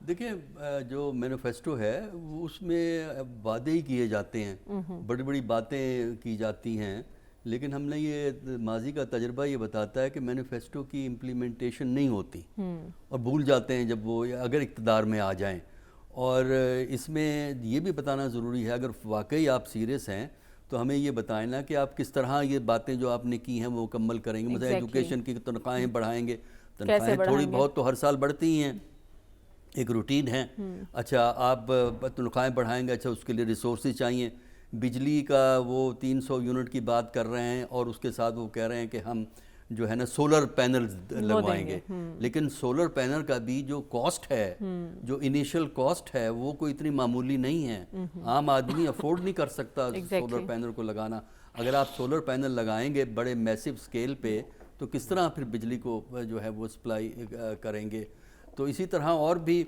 دیکھیں جو مینیفیسٹو ہے اس میں وعدے ہی کیے جاتے ہیں، بڑی بڑی باتیں کی جاتی ہیں، لیکن ہم نے یہ ماضی کا تجربہ یہ بتاتا ہے کہ مینیفیسٹو کی امپلیمنٹیشن نہیں ہوتی اور بھول جاتے ہیں جب وہ اگر اقتدار میں آ جائیں. اور اس میں یہ بھی بتانا ضروری ہے اگر واقعی آپ سیریس ہیں تو ہمیں یہ بتائیں نا کہ آپ کس طرح یہ باتیں جو آپ نے کی ہیں وہ مکمل کریں گے. مثلا ایجوکیشن کی تنخواہیں بڑھائیں گے، تنخواہیں تھوڑی بہت تو ہر سال بڑھتی ہی ہیں، ایک روٹین ہے. اچھا آپ تنخواہیں بڑھائیں گے، اچھا اس کے لیے ریسورسز چاہیے. بجلی کا وہ 300 یونٹ کی بات کر رہے ہیں اور اس کے ساتھ وہ کہہ رہے ہیں کہ ہم جو ہے نا سولر پینلز لگوائیں گے، لیکن سولر پینل کا بھی جو کاسٹ ہے، جو انیشل کاسٹ ہے، وہ کوئی اتنی معمولی نہیں ہے. عام آدمی افورڈ نہیں کر سکتا سولر پینل کو لگانا. اگر آپ سولر پینل لگائیں گے بڑے میسو اسکیل پہ تو کس طرح پھر بجلی کو جو ہے وہ سپلائی کریں گے. تو اسی طرح اور بھی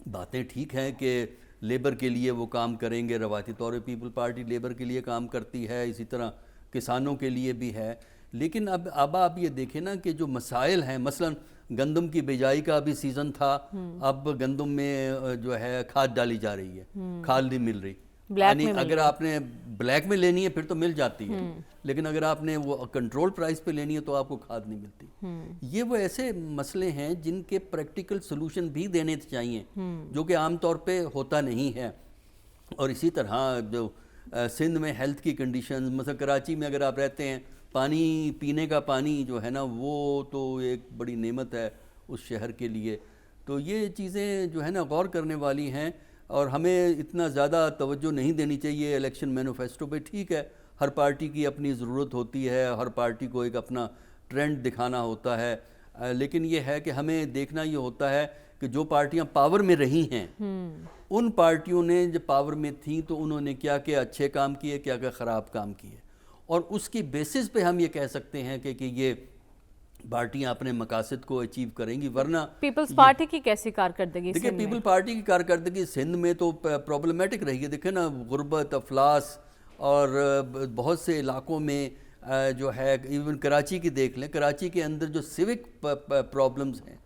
باتیں ٹھیک ہیں کہ لیبر کے لیے وہ کام کریں گے، روایتی طور پہ پیپل پارٹی لیبر کے لیے کام کرتی ہے، اسی طرح کسانوں کے لیے بھی ہے. لیکن اب آپ یہ دیکھیں نا کہ جو مسائل ہیں، مثلا گندم کی بیجائی کا بھی سیزن تھا، اب گندم میں جو ہے کھاد ڈالی جا رہی ہے، کھاد نہیں مل رہی. یعنی اگر آپ نے بلیک میں لینی ہے پھر تو مل جاتی ہے، لیکن اگر آپ نے وہ کنٹرول پرائس پہ لینی ہے تو آپ کو کھاد نہیں ملتی. یہ وہ ایسے مسئلے ہیں جن کے پریکٹیکل سلوشن بھی دینے چاہیے، جو کہ عام طور پہ ہوتا نہیں ہے. اور اسی طرح جو سندھ میں ہیلتھ کی کنڈیشنز، مثلا کراچی میں اگر آپ رہتے ہیں، پانی پینے کا پانی جو ہے نا وہ تو ایک بڑی نعمت ہے اس شہر کے لیے. تو یہ چیزیں جو ہے نا غور کرنے والی ہیں اور ہمیں اتنا زیادہ توجہ نہیں دینی چاہیے الیکشن مینیفیسٹو پہ. ٹھیک ہے، ہر پارٹی کی اپنی ضرورت ہوتی ہے، ہر پارٹی کو ایک اپنا ٹرینڈ دکھانا ہوتا ہے، لیکن یہ ہے کہ ہمیں دیکھنا یہ ہوتا ہے کہ جو پارٹیاں پاور میں رہی ہیں ان پارٹیوں نے جب پاور میں تھیں تو انہوں نے کیا کیا اچھے کام کیے، کیا کیا خراب کام کیے، اور اس کی بیسس پہ ہم یہ کہہ سکتے ہیں کہ یہ پارٹیاں اپنے مقاصد کو اچیو کریں گی. ورنہ پیپلز پارٹی کی کیسی کارکردگی؟ دیکھیں پیپل پارٹی کی کارکردگی سندھ میں تو پرابلمیٹک رہی ہے. دیکھیں نا غربت، افلاس، اور بہت سے علاقوں میں جو ہے ایون کراچی کی دیکھ لیں، کراچی کے اندر جو سیوک پرابلمز ہیں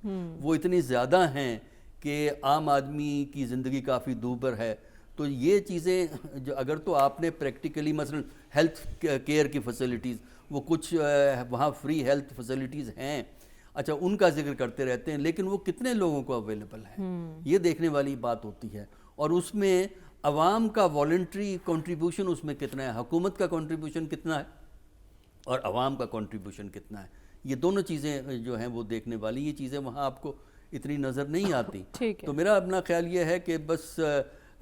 وہ اتنی زیادہ ہیں کہ عام آدمی کی زندگی کافی دوبر ہے. تو یہ چیزیں جو اگر تو آپ نے پریکٹیکلی مثلا ہیلتھ کیئر کی فیسلٹیز، وہ کچھ وہاں فری ہیلتھ فیسلٹیز ہیں، اچھا ان کا ذکر کرتے رہتے ہیں، لیکن وہ کتنے لوگوں کو اویلیبل ہیں یہ دیکھنے والی بات ہوتی ہے. اور اس میں عوام کا والنٹری کنٹریبیوشن اس میں کتنا ہے، حکومت کا کنٹریبیوشن کتنا ہے اور عوام کا کنٹریبیوشن کتنا ہے. یہ دونوں چیزیں جو ہیں وہ دیکھنے والی. یہ چیزیں وہاں آپ کو اتنی نظر نہیں آتی. تو میرا اپنا خیال یہ ہے کہ بس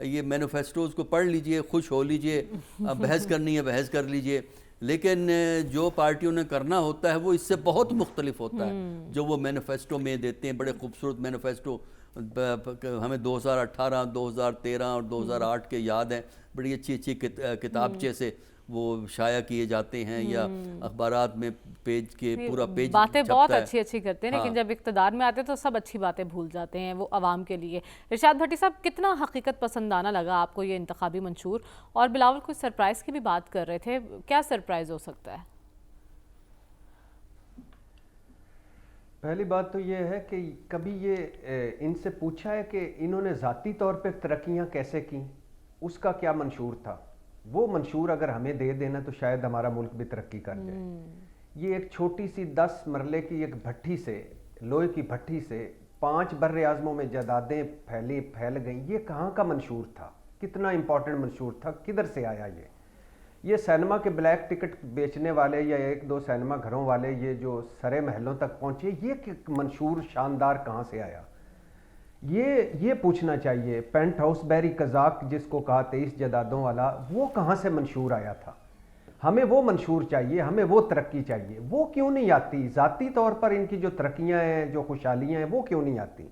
یہ مینیفیسٹوز کو پڑھ لیجئے، خوش ہو لیجئے، بحث کرنی ہے بحث کر لیجئے، لیکن جو پارٹیوں نے کرنا ہوتا ہے وہ اس سے بہت مختلف ہوتا ہے جو وہ مینیفیسٹو میں دیتے ہیں. بڑے خوبصورت مینیفیسٹو ہمیں 2018، 2013 اور 2008 کے یاد ہیں، بڑی اچھی اچھی کتابچے سے وہ شائع کیے جاتے ہیں یا اخبارات میں پیج کے پورا پیج باتیں بہت اچھی اچھی کرتے ہیں، لیکن جب اقتدار میں آتے تو سب اچھی باتیں بھول جاتے ہیں وہ عوام کے لیے. ارشاد بھٹی صاحب، کتنا حقیقت پسندانہ لگا آپ کو یہ انتخابی منشور؟ اور بلاول کوئی سرپرائز کی بھی بات کر رہے تھے، کیا سرپرائز ہو سکتا ہے؟ پہلی بات تو یہ ہے کہ کبھی یہ ان سے پوچھا ہے کہ انہوں نے ذاتی طور پہ ترقیاں کیسے کی، اس کا کیا منشور تھا؟ وہ منشور اگر ہمیں دے دینا تو شاید ہمارا ملک بھی ترقی کر جائے. یہ ایک چھوٹی سی 10 مرلے کی ایک بھٹی سے، لوہے کی بھٹی سے 5 بر اعظموں میں جائیدادیں پھیل گئیں. یہ کہاں کا منشور تھا؟ کتنا امپورٹنٹ منشور تھا؟ کدھر سے آیا یہ سینما کے بلیک ٹکٹ بیچنے والے یا 1-2 سینما گھروں والے یہ جو سرے محلوں تک پہنچے، یہ منشور شاندار کہاں سے آیا؟ یہ پوچھنا چاہیے. پینٹ ہاؤس بیری قزاق جس کو کہا 23 جائیدادوں والا، وہ کہاں سے منشور آیا تھا؟ ہمیں وہ منشور چاہیے، ہمیں وہ ترقی چاہیے. وہ کیوں نہیں آتی؟ ذاتی طور پر ان کی جو ترقیاں ہیں، جو خوشحالیاں ہیں، وہ کیوں نہیں آتی؟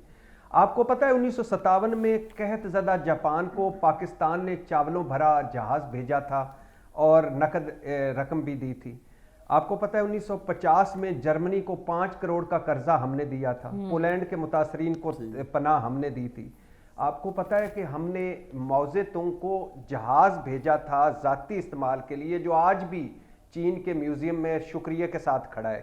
آپ کو پتہ ہے 1957 میں قحط زدہ جاپان کو پاکستان نے چاولوں بھرا جہاز بھیجا تھا اور نقد رقم بھی دی تھی. آپ کو پتہ ہے 1950 میں جرمنی کو 5 کروڑ کا قرضہ ہم نے دیا تھا. پولینڈ کے متاثرین کو پناہ ہم نے دی تھی. آپ کو پتہ ہے کہ ہم نے موزے تونگ کو جہاز بھیجا تھا ذاتی استعمال کے لیے، جو آج بھی چین کے میوزیم میں شکریہ کے ساتھ کھڑا ہے.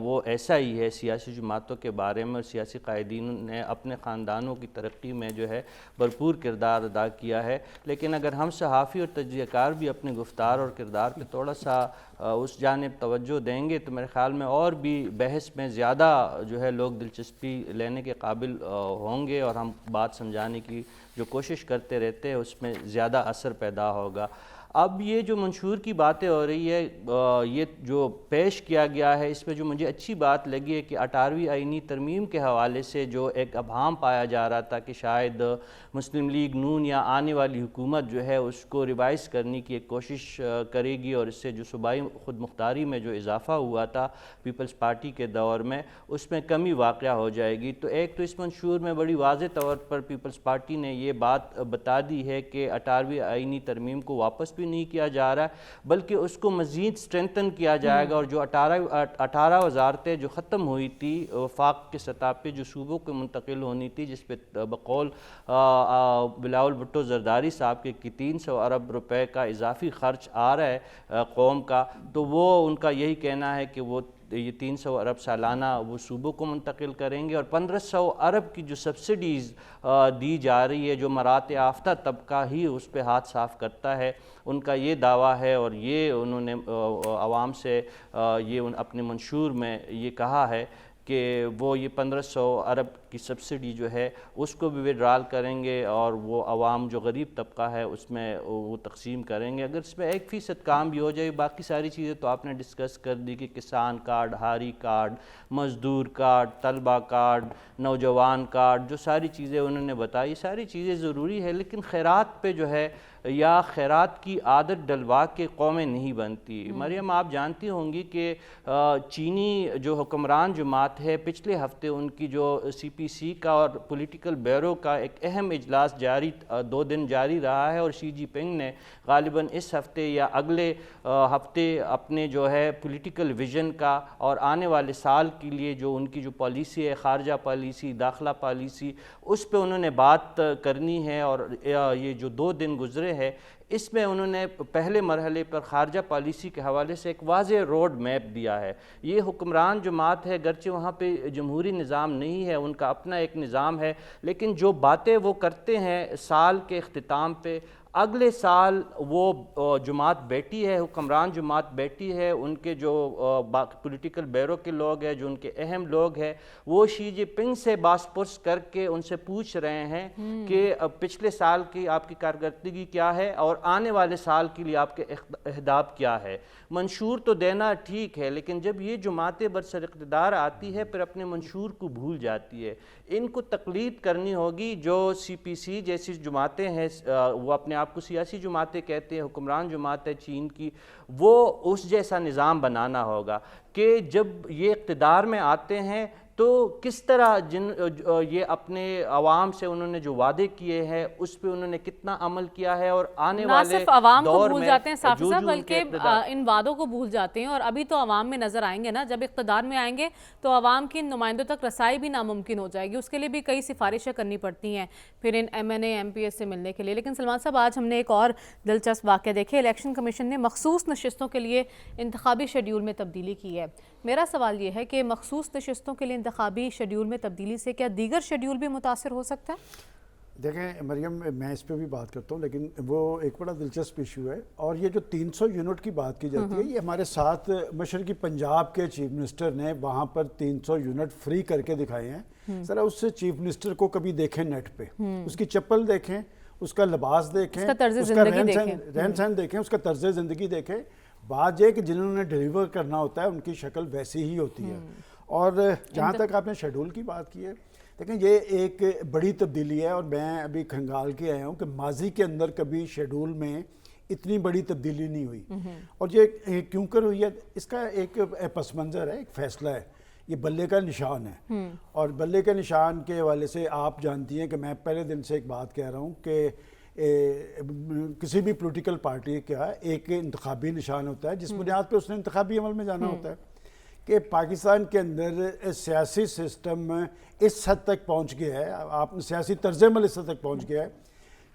وہ ایسا ہی ہے سیاسی جماعتوں کے بارے میں، اور سیاسی قائدین نے اپنے خاندانوں کی ترقی میں جو ہے بھرپور کردار ادا کیا ہے. لیکن اگر ہم صحافی اور تجزیہ کار بھی اپنے گفتار اور کردار پہ تھوڑا سا اس جانب توجہ دیں گے تو میرے خیال میں اور بھی بحث میں زیادہ جو ہے لوگ دلچسپی لینے کے قابل ہوں گے، اور ہم بات سمجھانے کی جو کوشش کرتے رہتے ہیں اس میں زیادہ اثر پیدا ہوگا. اب یہ جو منشور کی باتیں ہو رہی ہے، یہ جو پیش کیا گیا ہے، اس میں جو مجھے اچھی بات لگی ہے کہ 18ویں آئینی ترمیم کے حوالے سے جو ایک ابہام پایا جا رہا تھا کہ شاید مسلم لیگ نون یا آنے والی حکومت جو ہے اس کو ریوائز کرنے کی ایک کوشش کرے گی، اور اس سے جو صوبائی خود مختاری میں جو اضافہ ہوا تھا پیپلز پارٹی کے دور میں اس میں کمی واقع ہو جائے گی. تو ایک تو اس منشور میں بڑی واضح طور پر پیپلز پارٹی نے یہ بات بتا دی ہے کہ 18ویں آئینی ترمیم کو واپس بھی نہیں کیا جا رہا ہے بلکہ اس کو مزید سٹرینتھن کیا جائے گا، اور جو 18 وزارتیں جو ختم ہوئی تھی وفاق کے سطح پہ جو صوبوں کو منتقل ہونی تھی، جس پہ بقول بلاول بھٹو زرداری صاحب کے 300 ارب روپے کا اضافی خرچ آ رہا ہے قوم کا، تو وہ ان کا یہی کہنا ہے کہ وہ یہ 300 ارب سالانہ وہ صوبوں کو منتقل کریں گے، اور 1500 ارب کی جو سبسڈیز دی جا رہی ہے جو مرات یافتہ طبقہ ہی اس پہ ہاتھ صاف کرتا ہے، ان کا یہ دعویٰ ہے، اور یہ انہوں نے عوام سے یہ اپنے منشور میں یہ کہا ہے کہ وہ یہ 1500 ارب کی سبسڈی جو ہے اس کو بھی وڈرال کریں گے، اور وہ عوام جو غریب طبقہ ہے اس میں وہ تقسیم کریں گے. اگر اس میں 1% کام بھی ہو جائے، باقی ساری چیزیں تو آپ نے ڈسکس کر دی کہ کسان کارڈ، ہاری کارڈ، مزدور کارڈ، طلبہ کارڈ، نوجوان کارڈ، جو ساری چیزیں انہوں نے بتائی، ساری چیزیں ضروری ہے، لیکن خیرات پہ جو ہے یا خیرات کی عادت ڈلوا کے قومیں نہیں بنتی. مریم آپ جانتی ہوں گی کہ چینی جو حکمران جماعت ہے، پچھلے ہفتے ان کی جو CPC کا اور پولیٹیکل بیورو کا ایک اہم اجلاس جاری 2 دن جاری رہا ہے، اور شی جی پنگ نے غالباً اس ہفتے یا اگلے ہفتے اپنے جو ہے پولیٹیکل ویژن کا اور آنے والے سال کے لیے جو ان کی جو پالیسی ہے، خارجہ پالیسی، داخلہ پالیسی، اس پہ انہوں نے بات کرنی ہے. اور یہ جو 2 دن گزرے ہے اس میں انہوں نے پہلے مرحلے پر خارجہ پالیسی کے حوالے سے ایک واضح روڈ میپ دیا ہے. یہ حکمران جماعت ہے، گرچہ وہاں پہ جمہوری نظام نہیں ہے، ان کا اپنا ایک نظام ہے، لیکن جو باتیں وہ کرتے ہیں سال کے اختتام پہ، اگلے سال وہ جماعت بیٹھی ہے، حکمران جماعت بیٹھی ہے، ان کے جو پولیٹیکل بیورو کے لوگ ہیں، جو ان کے اہم لوگ ہیں، وہ شی جی پنگ سے باس پرس کر کے ان سے پوچھ رہے ہیں کہ پچھلے سال کی آپ کی کارکردگی کیا ہے اور آنے والے سال کے لیے آپ کے اہداف کیا ہے. منشور تو دینا ٹھیک ہے، لیکن جب یہ جماعتیں برسر اقتدار آتی ہے پھر اپنے منشور کو بھول جاتی ہے. ان کو تقلید کرنی ہوگی. جو CPC جیسی جماعتیں ہیں، وہ اپنے آپ کو سیاسی جماعتیں کہتے ہیں، حکمران جماعت ہے چین کی، وہ اس جیسا نظام بنانا ہوگا کہ جب یہ اقتدار میں آتے ہیں تو کس طرح یہ اپنے عوام سے انہوں نے جو وعدے کیے ہیں اس پہ انہوں نے کتنا عمل کیا ہے، اور آنے والے نہ صرف عوام کو دور بھول میں جاتے ہیں صافی جو صاحب، جو بلکہ ان وعدوں کو بھول جاتے ہیں. اور ابھی تو عوام میں نظر آئیں گے نا، جب اقتدار میں آئیں گے تو عوام کی ان نمائندوں تک رسائی بھی ناممکن ہو جائے گی. اس کے لیے بھی کئی سفارشیں کرنی پڑتی ہیں پھر ان MNA MPs سے ملنے کے لیے. لیکن سلمان صاحب، آج ہم نے ایک اور دلچسپ واقعہ دیکھے. الیکشن کمیشن نے مخصوص نشستوں کے لیے انتخابی شیڈیول میں تبدیلی کی ہے. میرا سوال یہ ہے کہ مخصوص نشستوں کے لیے انتخابی شیڈیول میں تبدیلی سے کیا دیگر شیڈیول بھی متاثر ہو سکتا ہے؟ دیکھیں مریم، میں اس پہ بھی بات کرتا ہوں، لیکن وہ ایک بڑا دلچسپ ایشو ہے. اور یہ جو 300 یونٹ کی بات کی جاتی ہے، یہ ہمارے ساتھ مشرقی پنجاب کے چیف منسٹر نے وہاں پر 300 یونٹ فری کر کے دکھائے ہیں. ذرا اس سے چیف منسٹر کو کبھی دیکھیں نیٹ پہ، اس کی چپل دیکھیں، اس کا لباس دیکھیں، اس کا رہن سہن دیکھیں، اس کا طرز زندگی دیکھیں. بات یہ کہ جنہوں نے ڈیلیور کرنا ہوتا ہے ان کی شکل ویسی ہی ہوتی ہے. اور جہاں تک آپ نے شیڈول کی بات کی ہے، دیکھیں یہ ایک بڑی تبدیلی ہے. اور میں ابھی کھنگال کے آیا ہوں کہ ماضی کے اندر کبھی شیڈول میں اتنی بڑی تبدیلی نہیں ہوئی. اور یہ کیوں کر ہوئی ہے، اس کا ایک پس منظر ہے، ایک فیصلہ ہے. یہ بلے کا نشان ہے، اور بلے کے نشان کے حوالے سے آپ جانتی ہیں کہ میں پہلے دن سے ایک بات کہہ رہا ہوں کہ کسی بھی پولیٹیکل پارٹی کا ایک انتخابی نشان ہوتا ہے جس بنیاد پہ اس نے انتخابی عمل میں جانا ہوتا ہے. کہ پاکستان کے اندر سیاسی سسٹم اس حد تک پہنچ گیا ہے، آپ سیاسی طرز عمل اس حد تک پہنچ گیا ہے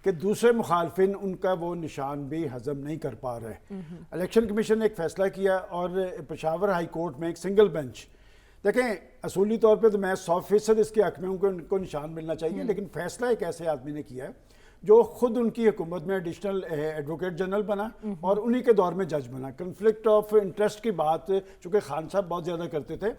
کہ دوسرے مخالفین ان کا وہ نشان بھی ہضم نہیں کر پا رہے. الیکشن کمیشن نے ایک فیصلہ کیا اور پشاور ہائی کورٹ میں ایک سنگل بینچ, دیکھیں اصولی طور پہ تو میں 100% اس کے حق میں ہوں کہ ان کو نشان ملنا چاہیے, لیکن فیصلہ ایک ایسے آدمی نے کیا ہے جو خود ان کی حکومت میں ایڈیشنل ایڈوکیٹ جنرل بنا اور انہی کے دور میں جج بنا. کنفلکٹ آف انٹرسٹ کی بات چونکہ خان صاحب بہت زیادہ کرتے تھے,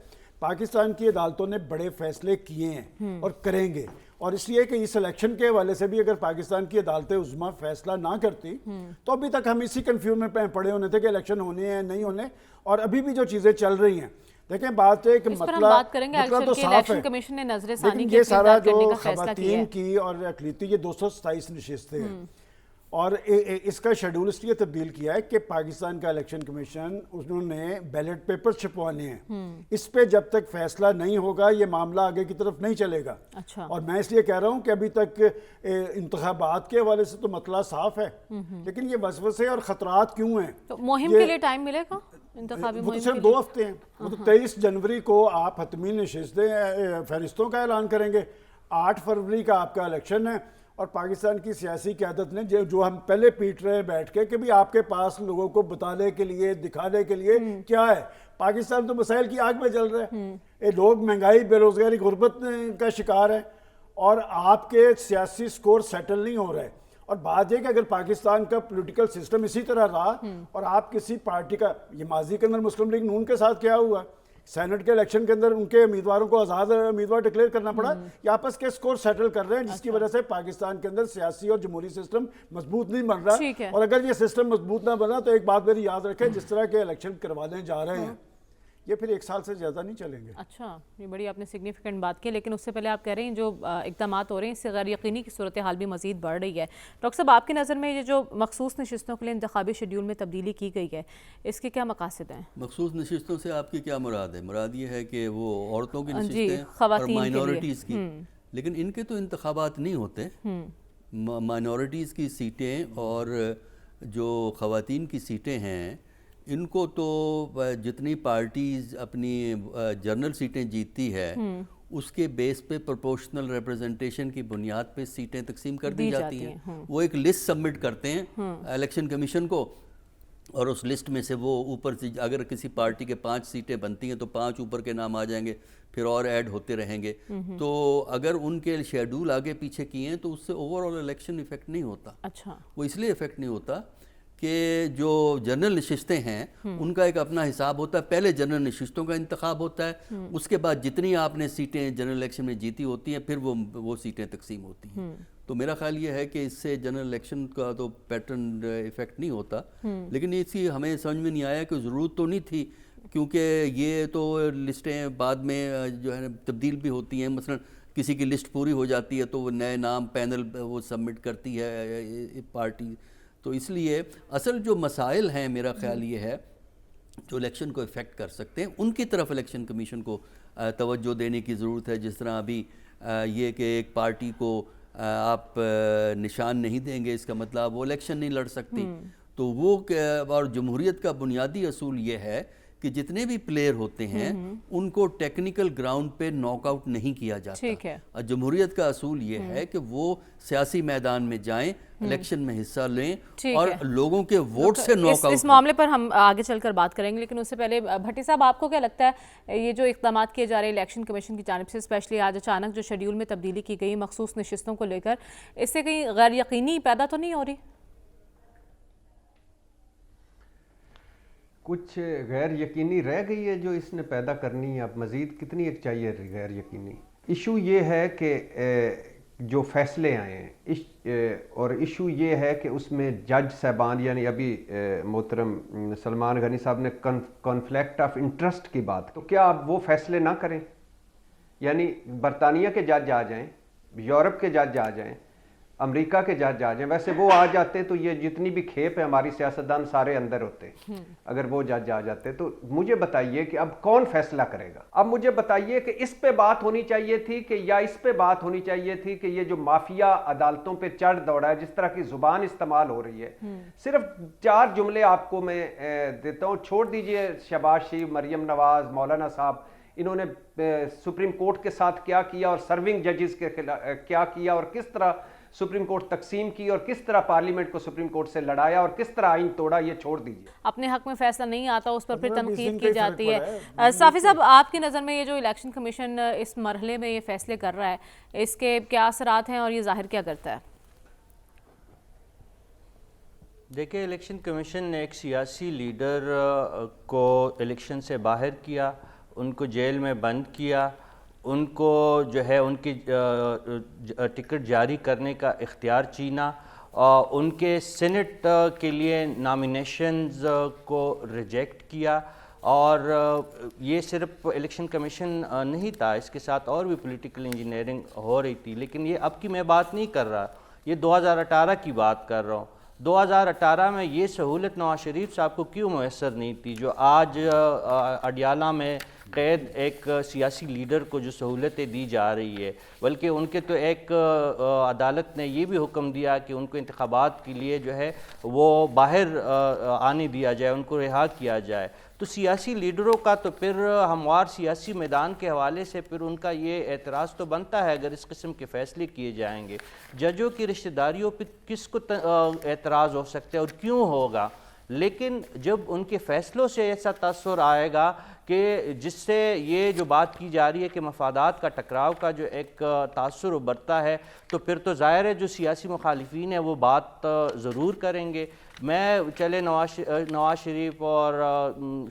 پاکستان کی عدالتوں نے بڑے فیصلے کیے ہیں اور کریں گے, اور اس لیے کہ اس الیکشن کے حوالے سے بھی اگر پاکستان کی عدالت عظمیٰ فیصلہ نہ کرتی تو ابھی تک ہم اسی کنفیوژن میں پڑے ہونے تھے کہ الیکشن ہونے ہیں نہیں ہونے, اور ابھی بھی جو چیزیں چل رہی ہیں دیکھیں بات ہے کہ مسئلہ تو صاف ہے, لیکن یہ سارا جو خواتین کی اور اقلیتی یہ 227 نشستیں ہیں, اور اس کا شیڈول اس لیے تبدیل کیا ہے کہ پاکستان کا الیکشن کمیشن انہوں نے بیلٹ پیپر چھپوانے ہیں, اس پہ جب تک فیصلہ نہیں ہوگا یہ معاملہ آگے کی طرف نہیں چلے گا. اور میں اس لیے کہہ رہا ہوں کہ ابھی تک انتخابات کے حوالے سے تو مسئلہ صاف ہے, لیکن یہ وسوسے اور خطرات کیوں ہیں؟ مہم کے لیے ٹائم ملے گا انتخابی وہ تو صرف 2 ہفتے ہیں, وہ تو 23 جنوری کو آپ حتمی نشستیں فہرستوں کا اعلان کریں گے, 8 فروری کا آپ کا الیکشن ہے, اور پاکستان کی سیاسی قیادت نے جو ہم پہلے پیٹ رہے ہیں بیٹھ کے کہ بھی آپ کے پاس لوگوں کو بتانے کے لیے دکھانے کے لیے کیا ہے, پاکستان تو مسائل کی آگ میں جل رہا ہے, یہ لوگ مہنگائی بے روزگاری غربت کا شکار ہے اور آپ کے سیاسی سکور سیٹل نہیں ہو رہے. اور بات یہ کہ اگر پاکستان کا پولیٹیکل سسٹم اسی طرح رہا اور آپ کسی پارٹی کا, یہ ماضی کے اندر مسلم لیگ نون کے ساتھ کیا ہوا, سینٹ کے الیکشن کے اندر ان کے امیدواروں کو آزاد امیدوار ڈکلیئر کرنا پڑا, یہ آپس کے سکور سیٹل کر رہے ہیں, جس کی وجہ سے پاکستان کے اندر سیاسی اور جمہوری سسٹم مضبوط نہیں بن رہا, اور اگر یہ سسٹم مضبوط نہ بنا تو ایک بات میری یاد رکھیں, جس طرح کے الیکشن کروانے جا رہے ہیں یہ پھر 1 سال سے زیادہ نہیں چلیں گے. اچھا, یہ بڑی آپ نے سگنیفیکنٹ بات کی, لیکن اس سے پہلے آپ کہہ رہے ہیں جو اقدامات ہو رہے ہیں اس سے غیر یقینی کی صورتحال بھی مزید بڑھ رہی ہے. ڈاکٹر صاحب آپ کی نظر میں یہ جو مخصوص نشستوں کے لیے انتخابی شیڈیول میں تبدیلی کی گئی ہے اس کے کیا مقاصد ہیں؟ مخصوص نشستوں سے آپ کی کیا مراد ہے؟ مراد یہ ہے کہ وہ عورتوں کی نشستیں اور مائنورٹیز کی, لیکن ان کے تو انتخابات نہیں ہوتے. مائنورٹیز کی سیٹیں اور جو خواتین کی سیٹیں ہیں ان کو تو جتنی پارٹیز اپنی جنرل سیٹیں جیتتی ہے اس کے بیس پہ پروپورشنل ریپرزنٹیشن کی بنیاد پہ سیٹیں تقسیم کر دی جاتی ہیں. وہ ایک لسٹ سبمٹ کرتے ہیں الیکشن کمیشن کو, اور اس لسٹ میں سے وہ اوپر سے اگر کسی پارٹی کے 5 سیٹیں بنتی ہیں تو 5 اوپر کے نام آ جائیں گے, پھر اور ایڈ ہوتے رہیں گے. تو اگر ان کے شیڈول آگے پیچھے کیے ہیں تو اس سے اوور آل الیکشن افیکٹ نہیں ہوتا. اچھا, وہ اس لیے افیکٹ نہیں ہوتا کہ جو جنرل نشستیں ہیں ان کا ایک اپنا حساب ہوتا ہے, پہلے جنرل نشستوں کا انتخاب ہوتا ہے, اس کے بعد جتنی آپ نے سیٹیں جنرل الیکشن میں جیتی ہوتی ہیں پھر وہ سیٹیں تقسیم ہوتی ہیں. تو میرا خیال یہ ہے کہ اس سے جنرل الیکشن کا تو پیٹرن ایفیکٹ نہیں ہوتا, لیکن اسی ہمیں سمجھ میں نہیں آیا کہ ضرورت تو نہیں تھی, کیونکہ یہ تو لسٹیں بعد میں جو ہے تبدیل بھی ہوتی ہیں. مثلا کسی کی لسٹ پوری ہو جاتی ہے تو وہ نئے نام پینل وہ سبمٹ کرتی ہے پارٹی. تو اس لیے اصل جو مسائل ہیں میرا خیال یہ ہے جو الیکشن کو افیکٹ کر سکتے ہیں ان کی طرف الیکشن کمیشن کو توجہ دینے کی ضرورت ہے. جس طرح ابھی یہ کہ ایک پارٹی کو آپ نشان نہیں دیں گے اس کا مطلب وہ الیکشن نہیں لڑ سکتی. تو وہ اور جمہوریت کا بنیادی اصول یہ ہے کہ جتنے بھی پلیئر ہوتے ہیں ان کو ٹیکنیکل گراؤنڈ پہ ناک آؤٹ نہیں کیا جاتا. جمہوریت کا اصول یہ ہے کہ وہ سیاسی میدان میں جائیں, الیکشن میں حصہ لیں اور لوگوں کے ووٹ سے ناک آؤٹ. اس معاملے پر ہم آگے چل کر بات کریں گے, لیکن اس سے پہلے بھٹی صاحب آپ کو کیا لگتا ہے یہ جو اقدامات کیے جا رہے ہیں الیکشن کمیشن کی جانب سے, اسپیشلی آج اچانک جو شیڈیول میں تبدیلی کی گئی مخصوص نشستوں کو لے کر, اس سے کہیں غیر یقینی پیدا تو نہیں ہو رہی؟ کچھ غیر یقینی رہ گئی ہے جو اس نے پیدا کرنی ہے. اب مزید کتنی ایک چاہیے غیر یقینی؟ ایشو یہ ہے کہ جو فیصلے آئے ہیں اور ایشو یہ ہے کہ اس میں جج صاحبان یعنی ابھی محترم سلمان غنی صاحب نے کانفلکٹ آف انٹرسٹ کی بات, تو کیا آپ وہ فیصلے نہ کریں؟ یعنی برطانیہ کے جج آ جائیں, یورپ کے جج آ جائیں, امریکہ کے جج آ جائیں. ویسے وہ آ جاتے تو یہ جتنی بھی کھیپ ہے ہماری سیاستدان سارے اندر ہوتے اگر وہ جج آ جاتے. تو مجھے بتائیے کہ اب کون فیصلہ کرے گا؟ اب مجھے بتائیے کہ اس پہ بات ہونی چاہیے تھی کہ یا اس پہ بات ہونی چاہیے تھی کہ یہ جو مافیا عدالتوں پہ چڑھ دوڑا ہے, جس طرح کی زبان استعمال ہو رہی ہے. صرف 4 جملے آپ کو میں دیتا ہوں, چھوڑ دیجئے شہباز شریف, مریم نواز, مولانا صاحب, انہوں نے سپریم کورٹ کے ساتھ کیا کیا اور سرونگ ججز کے خلاف کیا کیا اور کس طرح سپریم کورٹ تقسیم کی اور کس طرح پارلیمنٹ کو سپریم کورٹ سے لڑایا اور کس طرح آئین توڑا، یہ چھوڑ دیجیے. اپنے حق میں فیصلہ نہیں آتا اس پر پھر 15-20 تنقید دن کی کا جاتی فرق ہے. صافی صاحب، آپ کی نظر میں یہ جو الیکشن کمیشن اس مرحلے میں یہ فیصلے کر رہا ہے، اس کے کیا اثرات ہیں اور یہ ظاہر کیا کرتا ہے؟ دیکھیں، الیکشن کمیشن نے ایک سیاسی لیڈر کو الیکشن سے باہر کیا، ان کو جیل میں بند کیا، ان کو جو ہے ان کی ٹکٹ جاری کرنے کا اختیار چھینا، ان کے سینٹ کے لیے نامینیشنز کو ریجیکٹ کیا. اور یہ صرف الیکشن کمیشن نہیں تھا، اس کے ساتھ اور بھی پولیٹیکل انجینئرنگ ہو رہی تھی. لیکن یہ اب کی میں بات نہیں کر رہا، یہ 2018 کی بات کر رہا ہوں. 2018 میں یہ سہولت نواز شریف صاحب کو کیوں میسر نہیں تھی جو آج اڈیالہ میں قید ایک سیاسی لیڈر کو جو سہولتیں دی جا رہی ہے؟ بلکہ ان کے تو ایک عدالت نے یہ بھی حکم دیا کہ ان کو انتخابات کے لیے جو ہے وہ باہر آنے دیا جائے، ان کو رہا کیا جائے. تو سیاسی لیڈروں کا تو پھر ہموار سیاسی میدان کے حوالے سے پھر ان کا یہ اعتراض تو بنتا ہے اگر اس قسم کے فیصلے کیے جائیں گے. ججوں کی رشتہ داریوں پہ کس کو اعتراض ہو سکتا ہے اور کیوں ہوگا؟ لیکن جب ان کے فیصلوں سے ایسا تاثر آئے گا کہ جس سے یہ جو بات کی جا رہی ہے کہ مفادات کا ٹکراؤ کا جو ایک تاثر ابھرتا ہے، تو پھر تو ظاہر ہے جو سیاسی مخالفین ہیں وہ بات ضرور کریں گے. میں چلے نواز شریف اور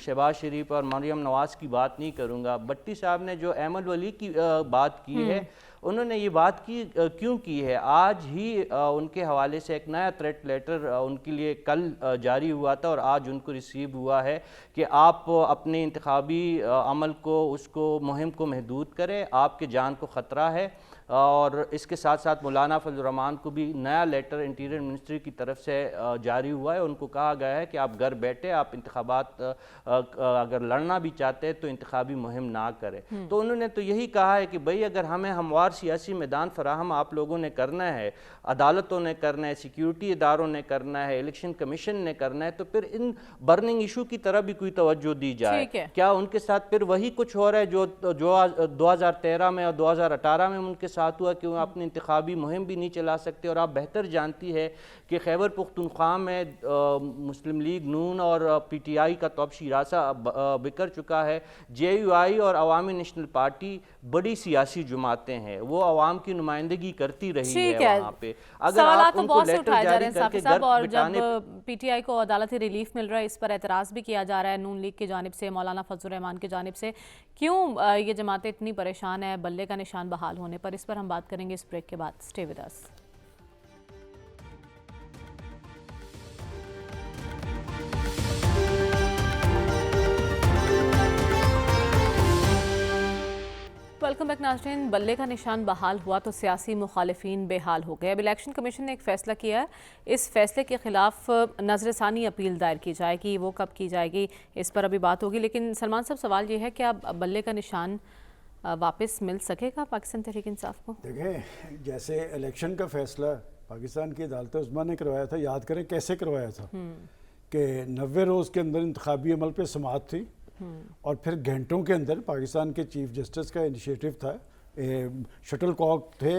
شہباز شریف اور مریم نواز کی بات نہیں کروں گا. بھٹی صاحب نے جو ایمل ولی کی بات کی ہے، انہوں نے یہ بات کیوں کی ہے؟ آج ہی ان کے حوالے سے ایک نیا تھریٹ لیٹر ان کے لیے کل جاری ہوا تھا اور آج ان کو ریسیو ہوا ہے کہ آپ اپنے انتخابی عمل کو، اس کو، مہم کو محدود کریں، آپ کے جان کو خطرہ ہے. اور اس کے ساتھ ساتھ مولانا فضل الرحمان کو بھی نیا لیٹر انٹیریئر منسٹری کی طرف سے جاری ہوا ہے. ان کو کہا گیا ہے کہ آپ گھر بیٹھے، آپ انتخابات اگر لڑنا بھی چاہتے ہیں تو انتخابی مہم نہ کریں. تو انہوں نے تو یہی کہا ہے کہ بھئی اگر ہمیں ہموار سیاسی میدان فراہم آپ لوگوں نے کرنا ہے، عدالتوں نے کرنا ہے، سیکیورٹی اداروں نے کرنا ہے، الیکشن کمیشن نے کرنا ہے، تو پھر ان برننگ ایشو کی طرح بھی کوئی توجہ دی جائے. کیا ان کے ساتھ پھر وہی کچھ ہو رہا ہے جو 2013 میں اور 2018 میں ان کے ساتھ ہوا کہ وہ اپنی انتخابی مہم بھی نہیں چلا سکتے؟ اور آپ بہتر جانتی ہے کہ خیبر پختونخوا میں مسلم لیگ نون اور پی ٹی آئی کا تو اب شیرازہ بکر چکا ہے. جے یو آئی اور عوامی نیشنل پارٹی بڑی سیاسی جماعتیں ہیں، وہ عوام کی نمائندگی کرتی رہی ہے وہاں پہ. اگر آپ ان کو لیٹر جاری کر کے گھر بٹھانے، اور جب پی ٹی آئی کو عدالتی ریلیف مل رہا ہے، اس پر اعتراض بھی کیا جا رہا ہے نون لیگ کی جانب سے، مولانا فضل الرحمان کی جانب سے، کیوں یہ جماعتیں اتنی پریشان ہیں بلے کا نشان بحال ہونے پر؟ اس پر ہم بات کریں گے اس بریک کے بعد. Stay with us. Welcome back ناظرین. بلے کا نشان بحال ہوا تو سیاسی مخالفین بے حال ہو گئے. اب الیکشن کمیشن نے ایک فیصلہ کیا ہے، اس فیصلے کے خلاف نظر ثانی اپیل دائر کی جائے گی. وہ کب کی جائے گی اس پر ابھی بات ہوگی. لیکن سلمان صاحب، سوال یہ ہے کہ اب بلے کا نشان واپس مل سکے گا پاکستان تحریک انصاف کو؟ دیکھیں، جیسے الیکشن کا فیصلہ پاکستان کی عدالت عظمیٰ نے کروایا تھا، یاد کریں کیسے کروایا تھا کہ 90 روز کے اندر انتخابی عمل پہ سماعت تھی اور پھر گھنٹوں کے اندر پاکستان کے چیف جسٹس کا انیشیٹو تھا، شٹل کاک تھے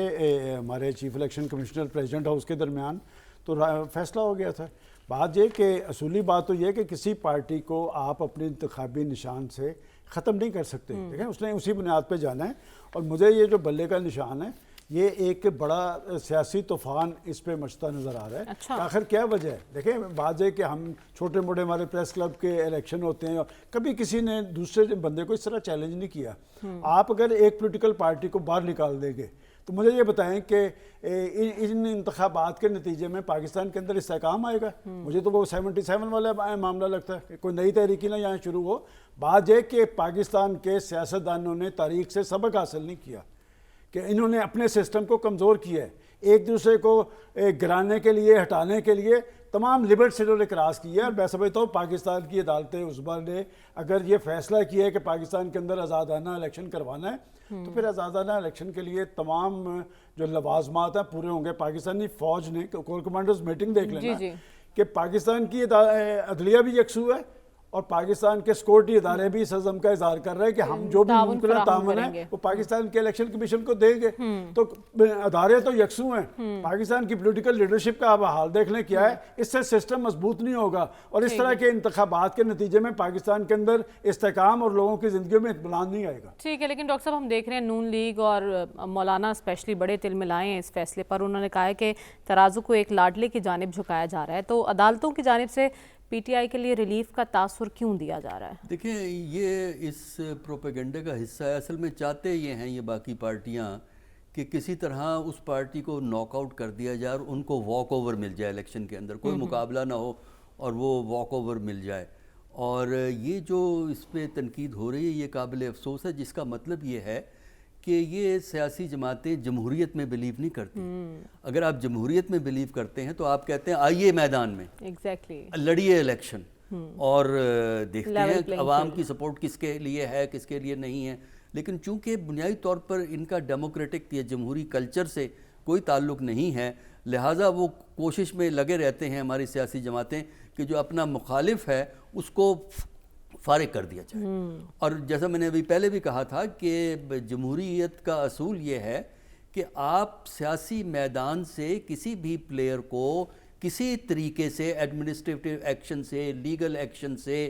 ہمارے chief election commissioner president house کے درمیان، تو فیصلہ ہو گیا تھا. بات یہ کہ اصولی بات تو یہ کہ کسی پارٹی کو آپ اپنے انتخابی نشان سے ختم نہیں کر سکتے. دیکھیں، اس نے اسی بنیاد پہ جانا ہے. اور مجھے یہ جو بلے کا نشان ہے، یہ ایک بڑا سیاسی طوفان اس پہ مچتا نظر آ رہا ہے. آخر کیا وجہ ہے؟ دیکھیں، بات ہے کہ ہم چھوٹے موٹے ہمارے پریس کلب کے الیکشن ہوتے ہیں، کبھی کسی نے دوسرے بندے کو اس طرح چیلنج نہیں کیا. آپ اگر ایک پولیٹیکل پارٹی کو باہر نکال دیں گے تو مجھے یہ بتائیں کہ ان انتخابات کے نتیجے میں پاکستان کے اندر استحکام آئے گا؟ مجھے تو وہ 77 والا معاملہ لگتا ہے کہ کوئی نئی تحریکی نہ یہاں شروع ہو. بات یہ کہ پاکستان کے سیاستدانوں نے تاریخ سے سبق حاصل نہیں کیا کہ انہوں نے اپنے سسٹم کو کمزور کیا ہے. ایک دوسرے کو گرانے کے لیے، ہٹانے کے لیے تمام لمٹس انہوں نے کراس کی ہے. اور میں سمجھتا ہوں پاکستان کی عدالت عظمیٰ نے اگر یہ فیصلہ کیا ہے کہ پاکستان کے اندر آزادانہ الیکشن کروانا ہے تو پھر آزادانہ الیکشن کے لیے تمام جو لوازمات ہیں پورے ہوں گے. پاکستانی فوج نے کور کمانڈرز میٹنگ دیکھ لینا کہ پاکستان کی عدلیہ بھی یکسو ہے اور پاکستان کے سیکورٹی ادارے بھی اس عزم کا اظہار کر رہے ہیں کہ ہم جو بھی تعاون ممکنہ فراہم تعاون کریں گے۔ ہے وہ پاکستان کے الیکشن کمیشن کو دیں گے۔ تو ادارے تو یکسو ہیں، پاکستان کی پولیٹیکل لیڈرشپ کا اب حال دیکھ لیں کیا ہے، اس سے سسٹم مضبوط نہیں ہوگا، اور اس طرح کے انتخابات کے نتیجے میں پاکستان کے اندر استحکام اور لوگوں کی زندگیوں میں اطمینان نہیں آئے گا۔ ٹھیک ہے، لیکن ڈاکٹر صاحب ہم دیکھ رہے ہیں نون لیگ اور مولانا اسپیشلی بڑے تل ملائے ہیں اس فیصلے پر۔ انہوں نے کہا ہے کہ ترازو کو ایک لاڈلے کی جانب جھکایا جا رہا ہے، تو عدالتوں کی جانب سے پی ٹی آئی کے لیے ریلیف کا تاثر کیوں دیا جا رہا ہے؟ دیکھیں یہ اس پروپیگنڈے کا حصہ ہے، اصل میں چاہتے یہ ہیں یہ باقی پارٹیاں کہ کسی طرح اس پارٹی کو ناک آؤٹ کر دیا جائے اور ان کو واک اوور مل جائے الیکشن کے اندر، کوئی مقابلہ نہ ہو اور وہ واک اوور مل جائے۔ اور یہ جو اس پہ تنقید ہو رہی ہے یہ قابل افسوس ہے، جس کا مطلب یہ ہے کہ یہ سیاسی جماعتیں جمہوریت میں بلیو نہیں کرتی۔ اگر آپ جمہوریت میں بلیو کرتے ہیں تو آپ کہتے ہیں آئیے میدان میں، ایگزیکٹلی لڑیے الیکشن، اور دیکھتے ہیں عوام کی سپورٹ کس کے لیے ہے کس کے لیے نہیں ہے۔ لیکن چونکہ بنیادی طور پر ان کا ڈیموکریٹک یا جمہوری کلچر سے کوئی تعلق نہیں ہے، لہٰذا وہ کوشش میں لگے رہتے ہیں ہماری سیاسی جماعتیں کہ جو اپنا مخالف ہے اس کو فارغ کر دیا جائے۔ اور جیسا میں نے ابھی پہلے بھی کہا تھا کہ جمہوریت کا اصول یہ ہے کہ آپ سیاسی میدان سے کسی بھی پلیئر کو کسی طریقے سے ایڈمنسٹریٹو ایکشن سے، لیگل ایکشن سے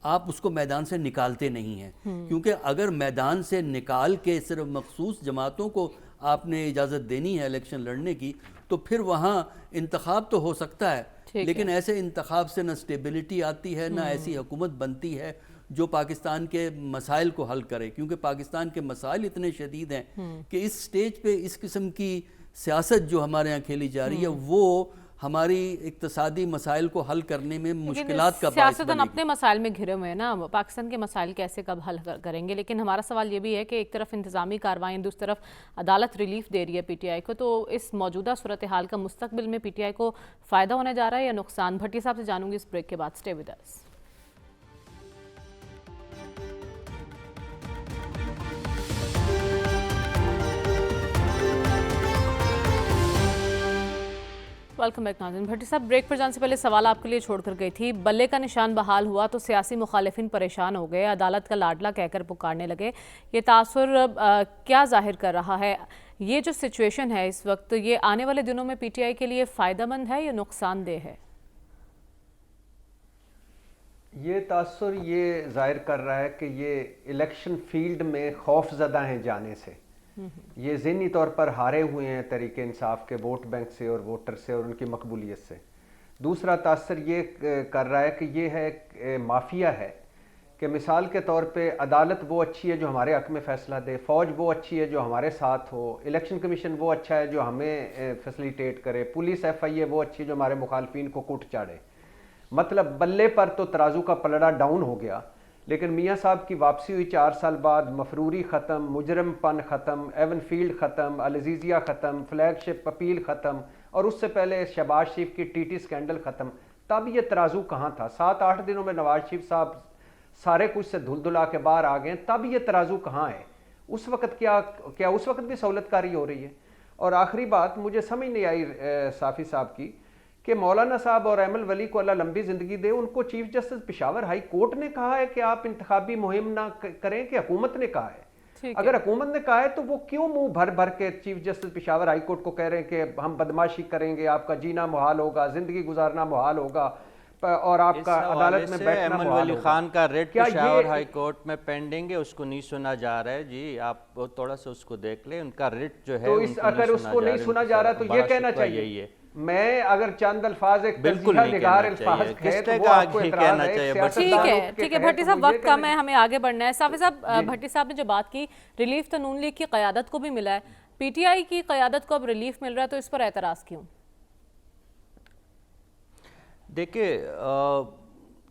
آپ اس کو میدان سے نکالتے نہیں ہیں، کیونکہ اگر میدان سے نکال کے صرف مخصوص جماعتوں کو آپ نے اجازت دینی ہے الیکشن لڑنے کی تو پھر وہاں انتخاب تو ہو سکتا ہے لیکن ایسے انتخاب سے نہ سٹیبلٹی آتی ہے، نہ ایسی حکومت بنتی ہے جو پاکستان کے مسائل کو حل کرے، کیونکہ پاکستان کے مسائل اتنے شدید ہیں کہ اس سٹیج پہ اس قسم کی سیاست جو ہمارے ہاں کھیلی جا رہی ہے وہ ہماری اقتصادی مسائل کو حل کرنے میں مشکلات کا باعث بنے سیاستدان اپنے مسائل میں گھرے ہوئے ہیں نا، پاکستان کے مسائل کیسے کب حل کریں گے؟ لیکن ہمارا سوال یہ بھی ہے کہ ایک طرف انتظامی کارروائیں، دوسری طرف عدالت ریلیف دے رہی ہے پی ٹی آئی کو، تو اس موجودہ صورتحال کا مستقبل میں پی ٹی آئی کو فائدہ ہونے جا رہا ہے یا نقصان؟ بھٹی صاحب سے جانوں گی اس بریک کے بعد، stay with us. Welcome back ناظرین۔ بھٹی صاحب بریک پر جانے سے پہلے سوال آپ کے لیے چھوڑ کر گئی تھی، بلے کا نشان بحال ہوا تو سیاسی مخالفین پریشان ہو گئے، عدالت کا لاڈلا کہہ کر پکارنے لگے، یہ تاثر کیا ظاہر کر رہا ہے؟ یہ جو سچویشن ہے اس وقت، یہ آنے والے دنوں میں پی ٹی آئی کے لیے فائدہ مند ہے یا نقصان دہ ہے؟ یہ تاثر یہ ظاہر کر رہا ہے کہ یہ الیکشن فیلڈ میں خوف زدہ ہیں جانے سے، یہ ذہنی طور پر ہارے ہوئے ہیں تحریک انصاف کے ووٹ بینک سے اور ووٹر سے اور ان کی مقبولیت سے۔ دوسرا تاثر یہ کر رہا ہے کہ یہ ہے مافیا ہے، کہ مثال کے طور پہ عدالت وہ اچھی ہے جو ہمارے حق میں فیصلہ دے، فوج وہ اچھی ہے جو ہمارے ساتھ ہو، الیکشن کمیشن وہ اچھا ہے جو ہمیں فیسلیٹیٹ کرے، پولیس ایف آئی اے وہ اچھی ہے جو ہمارے مخالفین کو کوٹ چاڑے۔ مطلب بلے پر تو ترازو کا پلڑا ڈاؤن ہو گیا، لیکن میاں صاحب کی واپسی ہوئی 4 سال بعد، مفروری ختم، مجرم پن ختم، ایون فیلڈ ختم، العزیزیہ ختم، فلیگ شپ اپیل ختم، اور اس سے پہلے شہباز شریف کی ٹی ٹی سکینڈل ختم۔ تب یہ ترازو کہاں تھا؟ 7-8 دنوں میں نواز شریف صاحب سارے کچھ سے دھل دھلا کے باہر آ گئے، تب یہ ترازو کہاں ہے؟ اس وقت کیا اس وقت بھی سہولت کاری ہو رہی ہے؟ اور آخری بات مجھے سمجھ نہیں آئی صافی صاحب کی کہ مولانا صاحب اور ایمل ولی کو اللہ لمبی زندگی دے، ان کو chief justice Peshawar high court نے کہا ہے کہ آپ انتخابی مہم نہ کریں کہ حکومت نے کہا ہے؟ اگر حکومت نے کہا ہے تو وہ کیوں منہ بھر بھر کے chief justice Peshawar high court کو کہہ رہے ہیں کہ ہم بدماشی کریں گے، آپ کا جینا محال ہوگا، زندگی گزارنا محال ہوگا اور آپ کا عدالت میں بیٹھنا محال ہوگا؟ ایمل ولی خان کا ریٹ پشاور ہائی کورٹ میں پینڈنگ ہے، اس کو نہیں سنا جا رہا ہے۔ جی آپ تھوڑا سا اس کو دیکھ لیں، ان کا ریٹ جو ہے تو اگر اس کو نہیں سنا جا رہا تو یہ کہنا چاہیے، میں اگر چند الفاظ ایک تجزیہ نگار الفاظ ہے تو وہ آپ کو اعتراض ہے۔ ٹھیک ہے بھٹی صاحب، وقت کم ہے، ہمیں آگے بڑھنا ہے۔ صافی صاحب، بھٹی صاحب نے جو بات کی، ریلیف تو نون لیگ کی قیادت کو بھی ملا ہے، پی ٹی آئی کی قیادت کو اب ریلیف مل رہا ہے، تو اس پر اعتراض کیوں؟ دیکھیں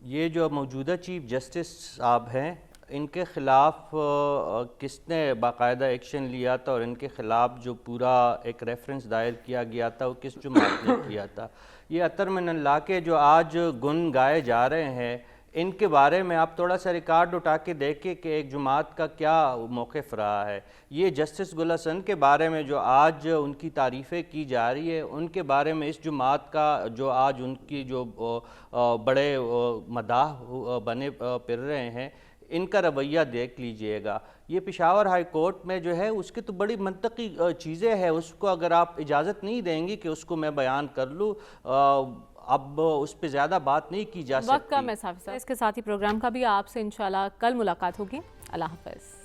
یہ جو موجودہ چیف جسٹس صاحب ہیں، ان کے خلاف کس نے باقاعدہ ایکشن لیا تھا اور ان کے خلاف جو پورا ایک ریفرنس دائر کیا گیا تھا وہ کس جماعت نے کیا تھا؟ یہ اطہر من اللہ کے جو آج گن گائے جا رہے ہیں، ان کے بارے میں آپ تھوڑا سا ریکارڈ اٹھا کے دیکھیں کہ ایک جماعت کا کیا موقف رہا ہے. یہ جسٹس گل حسن کے بارے میں جو آج ان کی تعریفیں کی جا رہی ہے، ان کے بارے میں اس جماعت کا جو آج ان کی جو بڑے مداح بنے پھر رہے ہیں، ان کا رویہ دیکھ لیجئے گا. یہ پشاور ہائی کورٹ میں جو ہے اس کی تو بڑی منطقی چیزیں ہیں، اس کو اگر آپ اجازت نہیں دیں گی کہ اس کو میں بیان کر لوں، اب اس پہ زیادہ بات نہیں کی جا سکتی. وقت کم ہے صاحب صاحب. اس کے ساتھ ہی پروگرام کا بھی آپ سے انشاءاللہ کل ملاقات ہوگی. اللہ حافظ.